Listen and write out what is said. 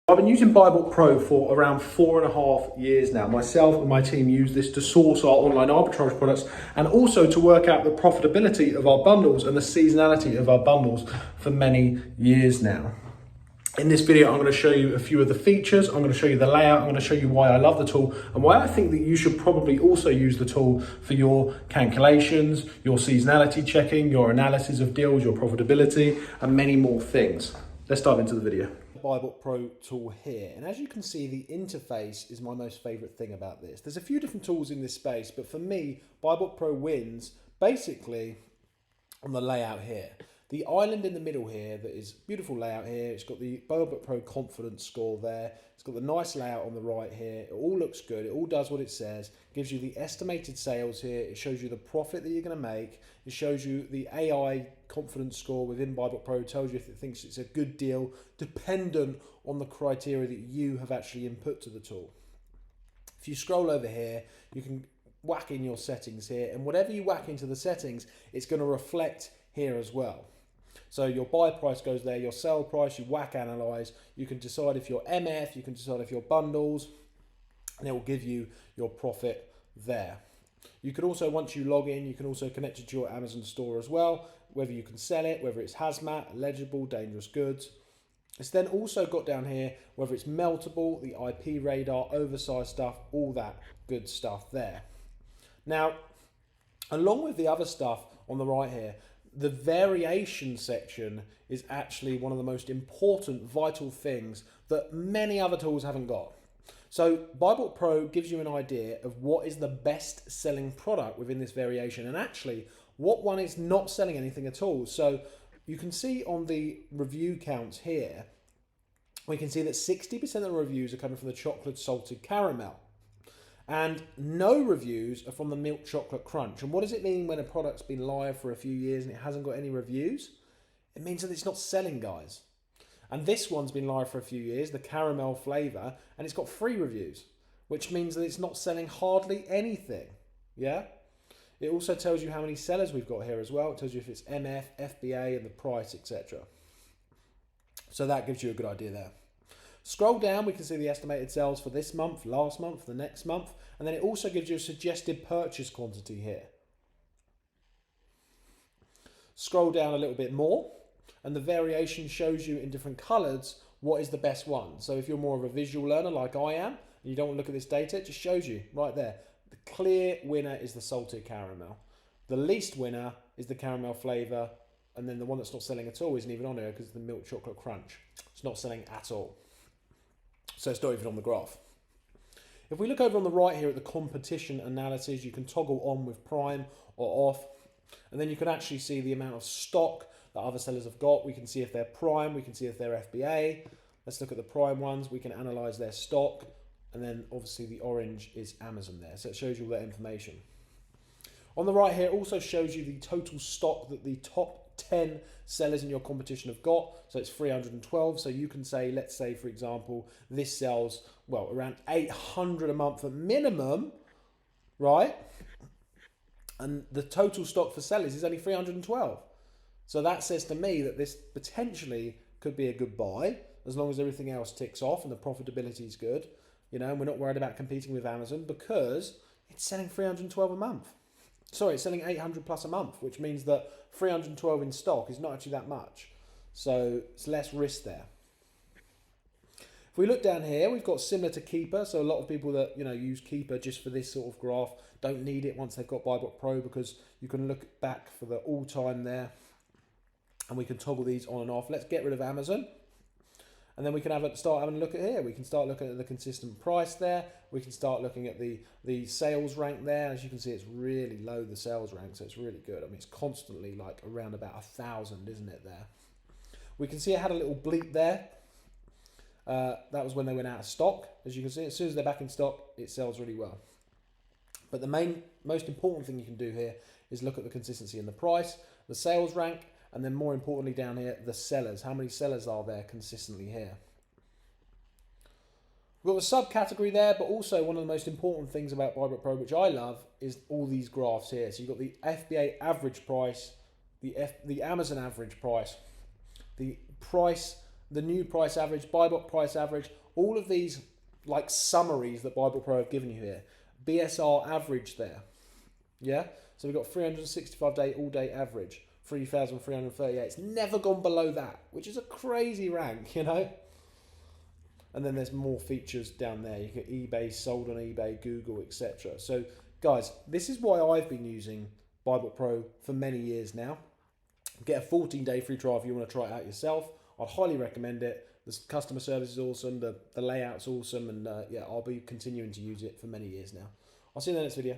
I've been using BuyBook Pro for around 4.5 years now. Myself and my team use this to source our online arbitrage products and also to work out the profitability of our bundles and the seasonality of our bundles for many years now. In this video, I'm going to show you a few of the features. I'm going to show you the layout. I'm going to show you why I love the tool and why I think that you should probably also use the tool for your calculations, your seasonality checking, your analysis of deals, your profitability, and many more things. Let's dive into the video. BuyBook Pro tool here, and as you can see, the interface is my most favorite thing about this. There's a few different tools in this space, but for me, BuyBook Pro wins basically on the layout here. The island in the middle here, that is beautiful layout here. It's got the BuyBook Pro confidence score there. It's got the nice layout on the right here. It all looks good. It all does what it says. Gives you the estimated sales here. It shows you the profit that you're going to make. It shows you the AI confidence score within BuyBook Pro. It tells you if it thinks it's a good deal, dependent on the criteria that you have actually input to the tool. If you scroll over here, you can whack in your settings here, and whatever you whack into the settings, it's going to reflect here as well. So your buy price goes there, your sell price, you whack analyze, you can decide if you're MF, you can decide if you're bundles, and it will give you your profit there. You can also, once you log in, you can also connect it to your Amazon store as well, whether you can sell it, whether it's hazmat, legible, dangerous goods. It's then also got down here, whether it's meltable, the IP radar, oversized stuff, all that good stuff there. Now, along with the other stuff on the right here, the variation section is actually one of the most important, vital things that many other tools haven't got. So BuyBook Pro gives you an idea of what is the best selling product within this variation, and actually what one is not selling anything at all. So you can see on the review counts here, we can see that 60% of the reviews are coming from the chocolate salted caramel. And no reviews are from the milk chocolate crunch. And what does it mean when a product's been live for a few years and it hasn't got any reviews? It means that it's not selling, guys. And this one's been live for a few years, the caramel flavor, and it's got 3 reviews, which means that it's not selling hardly anything. Yeah? It also tells you how many sellers we've got here as well. It tells you if it's MF, FBA, and the price, etc. So that gives you a good idea there. Scroll down, we can see the estimated sales for this month, last month, the next month, and then it also gives you a suggested purchase quantity here. Scroll down a little bit more, and the variation shows you in different colors what is the best one. So if you're more of a visual learner like I am, and you don't want to look at this data, it just shows you right there. The clear winner is the salted caramel. The least winner is the caramel flavor, and then the one that's not selling at all isn't even on here because it's the milk chocolate crunch. It's not selling at all. So it's not even on the graph. If we look over on the right here at the competition analysis, you can toggle on with prime or off, and then you can actually see the amount of stock that other sellers have got. We can see if they're prime, we can see if they're FBA. Let's look at the prime ones. We can analyze their stock, and then obviously the orange is Amazon there. So it shows you all that information. On the right here also shows you the total stock that the top 10 sellers in your competition have got. So it's 312. So you can say, let's say for example, this sells, well, around 800 a month at minimum, right? And the total stock for sellers is only 312. So that says to me that this potentially could be a good buy as long as everything else ticks off and the profitability is good, you know, and we're not worried about competing with Amazon because it's selling 312 a month. Sorry, it's selling 800 plus a month, which means that 312 in stock is not actually that much. So it's less risk there. If we look down here, we've got similar to Keeper. So a lot of people that, you know, use Keeper just for this sort of graph don't need it once they've got BuyBook Pro because you can look back for the all time there and we can toggle these on and off. Let's get rid of Amazon. And then we can start having a look at here. We can start looking at the consistent price there. We can start looking at the sales rank there. As you can see, it's really low, the sales rank, so it's really good. I mean, it's constantly like around about 1,000, isn't it there? We can see it had a little bleep there. That was when they went out of stock. As you can see, as soon as they're back in stock, it sells really well. But the most important thing you can do here is look at the consistency in the price, the sales rank, and then more importantly down here, the sellers. How many sellers are there consistently here? We've got the subcategory there, but also one of the most important things about BuyBook Pro, which I love, is all these graphs here. So you've got the FBA average price, the Amazon average price, the price the new price average, buy box price average, all of these like summaries that Bible Pro have given you here. BSR average there. Yeah? So we've got 365 day all day average, 3,338. It's never gone below that, which is a crazy rank, you know? And then there's more features down there. You get eBay, sold on eBay, Google, etc. So guys, this is why I've been using Bible Pro for many years now. Get a 14-day free trial if you want to try it out yourself. I'd highly recommend it. The customer service is awesome. The layout's awesome. And yeah, I'll be continuing to use it for many years now. I'll see you in the next video.